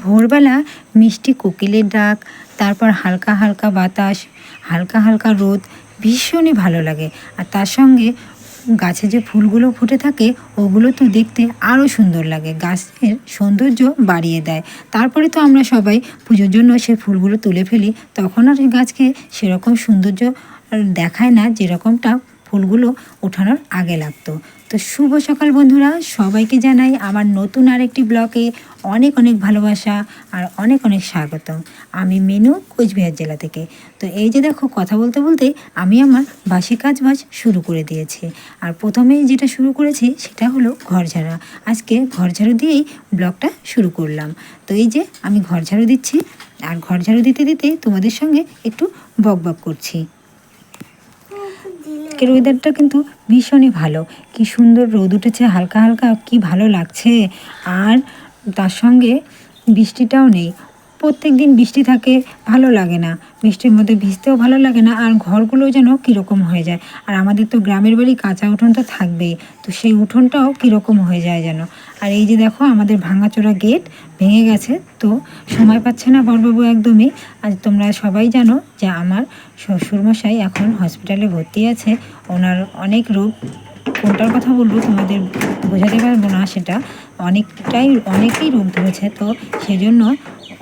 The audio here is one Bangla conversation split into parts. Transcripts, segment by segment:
ভোরবেলা মিষ্টি কোকিলের ডাক, তারপর হালকা হালকা বাতাস, হালকা হালকা রোদ ভীষণই ভালো লাগে। আর তার সঙ্গে গাছে যে ফুলগুলো ফুটে থাকে ওগুলো তো দেখতে আরও সুন্দর লাগে, গাছের সৌন্দর্য বাড়িয়ে দেয়। তারপরে তো আমরা সবাই পুজোর জন্য সেই ফুলগুলো তুলে ফেলি, তখন আর এই গাছকে সেরকম সৌন্দর্য দেখায় না যেরকমটা ফুলগুলো ওঠানোর আগে লাগতো। তো শুভ সকাল বন্ধুরা, সবাইকে জানাই আমার নতুন আরেকটি ব্লগে অনেক অনেক ভালোবাসা আর অনেক অনেক স্বাগত। আমি মিনু, কোচবিহার জেলা থেকে। তো এই যে দেখো, কথা বলতে বলতে আমি আমার বাসি কাজবাজ শুরু করে দিয়েছি। আর প্রথমেই যেটা শুরু করেছি সেটা হলো ঘর ঝাড়া। আজকে ঘর ঝাড়ু দিয়েই ব্লগটা শুরু করলাম। তো এই যে আমি ঘর ঝাড়ু দিচ্ছি, আর ঘর ঝাড়ু দিতে দিতে তোমাদের সঙ্গে একটু বকবক করছি। আজকের ওয়েদারটা কিন্তু ভীষণই ভালো, কি সুন্দর রোদ উঠেছে হালকা হালকা, কি ভালো লাগছে। আর তার সঙ্গে বৃষ্টিটাও নেই। প্রত্যেক দিন বৃষ্টি থাকে, ভালো লাগে না, বৃষ্টির মধ্যে ভিজতেও ভালো লাগে না, আর ঘরগুলো যেন কীরকম হয়ে যায়। আর আমাদের তো গ্রামের বাড়ি, কাঁচা উঠোন তো থাকবেই, তো সেই উঠোনটাও কীরকম হয়ে যায় যেন। আর এই যে দেখো, আমাদের ভাঙাচোরা গেট ভেঙে গেছে, তো সময় পাচ্ছে না বড়বাবু একদমই। আর তোমরা সবাই জানো যে আমার শ্বশুরমশাই এখন হসপিটালে ভর্তি আছে, ওনার অনেক রোগ। কোনটার কথা বলবো তোমাদের বোঝাতে পারবো না, সেটা অনেকেই রোগ ধরেছে, তো সেজন্য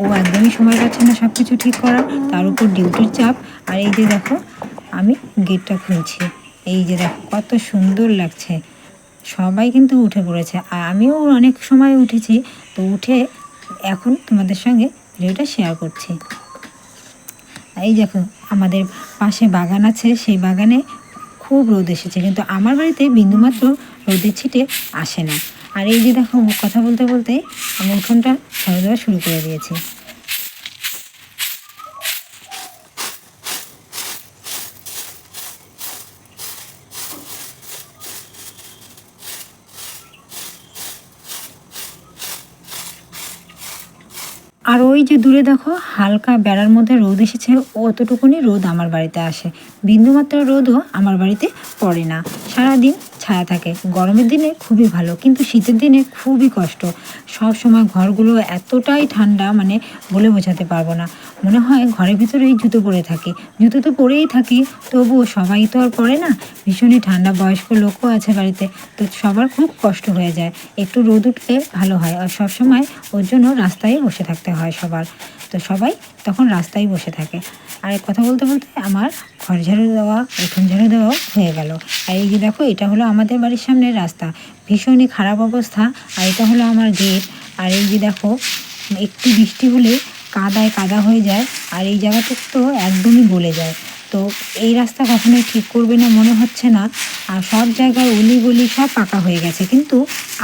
ও একদমই সময় পাচ্ছে না সব কিছু ঠিক করার, তার উপর ডিউটির চাপ। আর এই যে দেখো, আমি গেটটা খুলছি, এই যে দেখো কত সুন্দর লাগছে। সবাই কিন্তু উঠে পড়েছে, আর আমিও অনেক সময় উঠেছি, তো উঠে এখন তোমাদের সঙ্গে ভিডিওটা শেয়ার করছি। এই দেখো, আমাদের পাশে বাগান আছে, সেই বাগানে খুব রোদ এসেছে, কিন্তু আমার বাড়িতে বিন্দুমাত্র রোদের ছিটে আসে না। আর এই যে দেখো, কথা বলতে বলতে আমি উঠোনটা ঝাড়ু দেওয়া শুরু করে দিয়েছি। আর ওই যে দূরে দেখো, হালকা বেড়ার মধ্যে রোদ এসেছে, অতটুকুনি রোদ আমার বাড়িতে আসে, বিন্দুমাত্র রোদও আমার বাড়িতে পড়ে না। সারাদিন ছায়া থাকে। গরমের দিনে খুবই ভালো, কিন্তু শীতের দিনে খুবই কষ্ট। সব সময় ঘরগুলো এতটাই ঠান্ডা, মানে বলে বোঝাতে পারবো না। মনে হয় ঘরের ভিতরেই জুতো পরে থাকি, জুতো তো পরেই থাকি, তবুও সবাই তো আর পরে না। ভীষণই ঠান্ডা, বয়স্ক লোকও আছে বাড়িতে, তো সবার খুব কষ্ট হয়ে যায়। একটু রোদ উঠলে ভালো হয়, আর সবসময় ওর জন্য রাস্তায় বসে থাকতে হয় সবার, তো সবাই তখন রাস্তায় বসে থাকে। আর কথা বলতে বলতে আমার ঘর ঝাড়ু দেওয়া, উঠোন ঝাড়ু দেওয়াও হয়ে গেল। আর এই যে দেখো, এটা হলো আমাদের বাড়ির সামনের রাস্তা, ভীষণই খারাপ অবস্থা। আর এটা হলো আমার গেট। আর এই যে দেখো, একটু বৃষ্টি হলে কাদায় কাদা হয়ে যায়, আর এই জায়গাটা তো একদমই গলে যায়। তো এই রাস্তা কখনোই ঠিক করবে না মনে হচ্ছে না। আর সব জায়গায় অলি গলি সব পাকা হয়ে গেছে, কিন্তু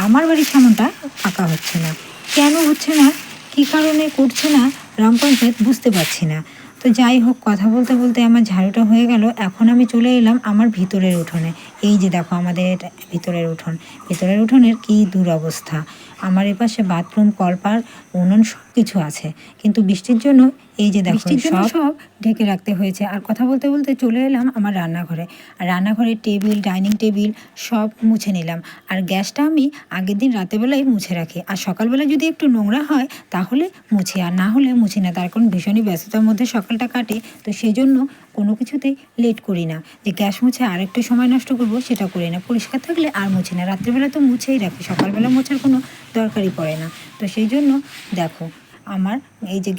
আমার বাড়ির সামনটা পাকা হচ্ছে না। কেন হচ্ছে না, কী কারণে করছে না গ্রাম পঞ্চায়েত, বুঝতে পারছি না। তো যাই হোক, কথা বলতে বলতে আমার ঝাড়ুটা হয়ে গেল। এখন আমি চলে এলাম আমার ভিতরের উঠোনে। এই যে দেখো, আমাদের ভিতরের উঠোনের কী দুরবস্থা। আমার এপাশে বাথরুম, কলপার, উনুন সব কিছু আছে, কিন্তু বৃষ্টির জন্য এই যে দেখো সব ঢেকে রাখতে হয়েছে। আর কথা বলতে বলতে চলে এলাম আমার রান্নাঘরে। আর রান্নাঘরের টেবিল, ডাইনিং টেবিল সব মুছে নিলাম। আর গ্যাসটা আমি আগের দিন রাতেবেলায় মুছে রাখি, আর সকালবেলা যদি একটু নোংরা হয় তাহলে মুছি, আর না হলে মুছি না। তার কারণ ভীষণই ব্যস্ততার মধ্যে সকালটা কাটে, তো সেই জন্য কোনো কিছুতেই লেট করি না যে গ্যাস মুছে আর একটু সময় নষ্ট করবো, সেটা করি না। পরিষ্কার থাকলে আর মুছি না, রাত্রিবেলা তো মুছেই রাখি, সকালবেলা মোছার কোনো দরকারই পড়ে না। তো সেই জন্য দেখো, আমার এই যে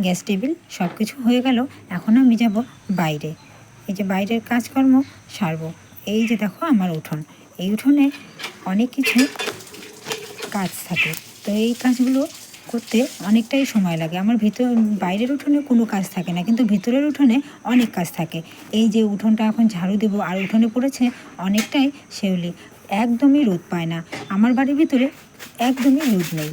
গ্যাস টেবিল সব কিছু হয়ে গেল। এখন আমি যাব বাইরে, এই যে বাইরের কাজকর্ম সারবো। এই যে দেখো আমার উঠোন, এই উঠোনে অনেক কিছু কাজ থাকে, তো এই কাজগুলো করতে অনেকটাই সময় লাগে। আমার বাইরের উঠোনে কোনো কাজ থাকে না, কিন্তু ভিতরের উঠোনে অনেক কাজ থাকে। এই যে উঠোনটা এখন ঝাড়ু দেবো, আর উঠোনে পড়েছে অনেকটাই শেউলি, একদমই রোদ পায় না। আমার বাড়ির ভিতরে একদমই রোদ নেই।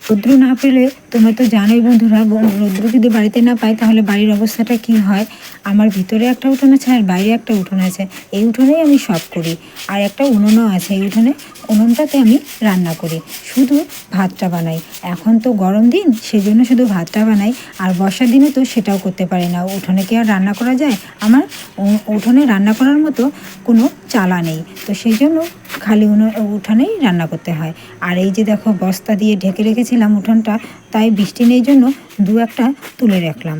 রৌদ্র না পেলে তোমরা তো জানোই বন্ধুরা, রৌদ্র যদি বাড়িতে না পায় তাহলে বাড়ির অবস্থাটা কী হয়। আমার ভিতরে একটা উঠোন আছে আর বাইরে একটা উঠোন আছে। এই উঠোনেই আমি সব করি। আর একটা উনুনও আছে এই উঠোনে, উনুনটাতে আমি রান্না করি, শুধু ভাতটা বানাই। এখন তো গরম দিন, সেজন্য শুধু ভাতটা বানাই। আর বর্ষার দিনে তো সেটাও করতে পারি না, উঠোনে কি আর রান্না করা যায়? আমার উঠোনে রান্না করার মতো কোনো চালা নেই, তো সেই জন্য খালি উঠানেই রান্না করতে হয়। আর এই যে দেখো, বস্তা দিয়ে ঢেকে রেখেছিলাম উঠোনটা, তাই বৃষ্টি নেই জন্য দু একটা তুলে রাখলাম।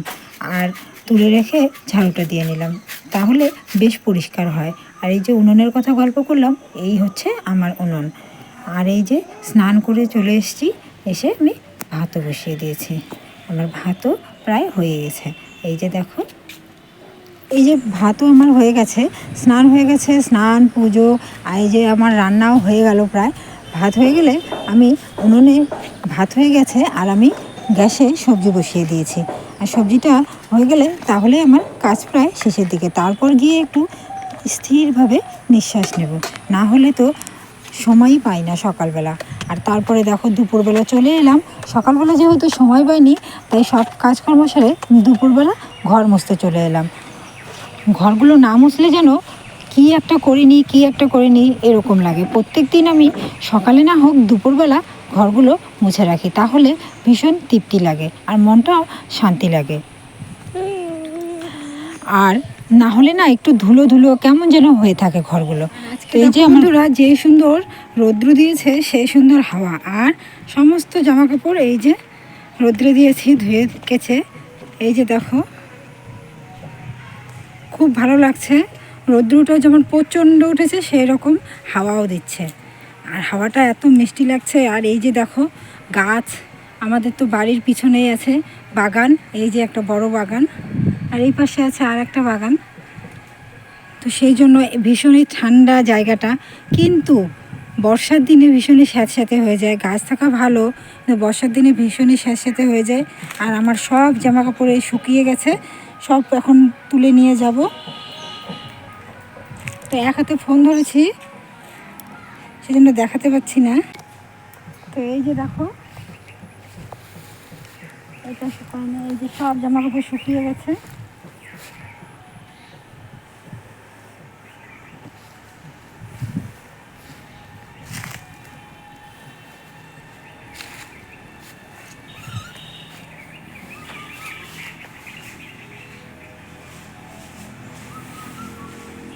আর তুলে রেখে ঝাড়ুটা দিয়ে নিলাম, তাহলে বেশ পরিষ্কার হয়। আর এই যে উনুনের কথা গল্প করলাম, এই হচ্ছে আমার উনুন। আর এই যে স্নান করে চলে এসেছি, এসে আমি ভাতও বসিয়ে দিয়েছি। আমার ভাতও প্রায় হয়ে গেছে। এই যে দেখো, এই যে ভাতও আমার হয়ে গেছে, স্নান হয়ে গেছে, স্নান পুজো, আর এই যে আমার রান্নাও হয়ে গেল প্রায়। ভাত হয়ে গেলে আমি উনুনে ভাত হয়ে গেছে আর আমি গ্যাসে সবজি বসিয়ে দিয়েছি। আর সবজিটা হয়ে গেলে তাহলে আমার কাজ প্রায় শেষের দিকে, তারপর গিয়ে একটু স্থিরভাবে নিঃশ্বাস নেব, না হলে তো সময়ই পাই না সকালবেলা। আর তারপরে দেখো দুপুরবেলা চলে এলাম। সকালবেলা যেহেতু সময় পাইনি, তাই সব কাজকর্ম সেরে দুপুরবেলা ঘর মুছতে চলে এলাম। ঘরগুলো না মুছলে যেন কী একটা করিনি এরকম লাগে। প্রত্যেক দিন আমি সকালে না হোক দুপুরবেলা ঘরগুলো মুছে রাখি, তাহলে ভীষণ তৃপ্তি লাগে আর মনটাও শান্তি লাগে। আর না হলে না একটু ধুলো ধুলো কেমন যেন হয়ে থাকে ঘরগুলো। তো এই যে বন্ধুরা, যে সুন্দর রৌদ্র দিয়েছে সেই সুন্দর হাওয়া, আর সমস্ত জামা কাপড় এই যে রৌদ্রে দিয়েছি, ধুয়ে কেচে। এই যে দেখো, খুব ভালো লাগছে। রৌদ্রটাও যেমন প্রচণ্ড উঠেছে, সেই রকম হাওয়াও দিচ্ছে, আর হাওয়াটা এত মিষ্টি লাগছে। আর এই যে দেখো গাছ, আমাদের তো বাড়ির পিছনেই আছে বাগান, এই যে একটা বড় বাগান, আর এই পাশে আছে আর একটা বাগান। তো সেই জন্য ভীষণই ঠান্ডা জায়গাটা, কিন্তু বর্ষার দিনে ভীষণই স্যাঁতস্যাঁতে হয়ে যায়। গাছ থাকা ভালো, কিন্তু বর্ষার দিনে ভীষণই স্যাঁতস্যাঁতে হয়ে যায়। আর আমার সব জামা কাপড় শুকিয়ে গেছে, সব এখন তুলে নিয়ে যাব। তো এক হাতে ফোন ধরেছি, সেজন্য দেখাতে পাচ্ছি না। তো এই যে দেখো, এটা শুকায় না, এই যে সব জামা কাপড় শুকিয়ে গেছে।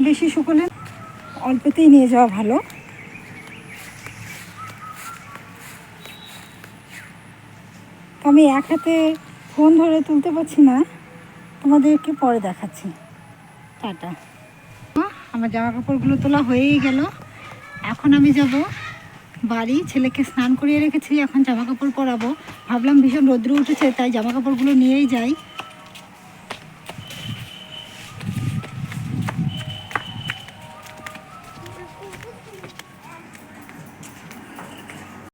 বেশি শুকোলে অল্পতেই নিয়ে যাওয়া ভালো। তো আমি এক হাতে ফোন ধরে তুলতে পারছি না, তোমাদেরকে পরে দেখাচ্ছি। টাটা। আমার জামা কাপড়গুলো তোলা হয়েই গেল, এখন আমি যাব বাড়ি। ছেলেকে স্নান করিয়ে রেখেছি, এখন জামা কাপড় পরাবো। ভাবলাম ভীষণ রৌদ্র উঠেছে, তাই জামা কাপড়গুলো নিয়েই যাই।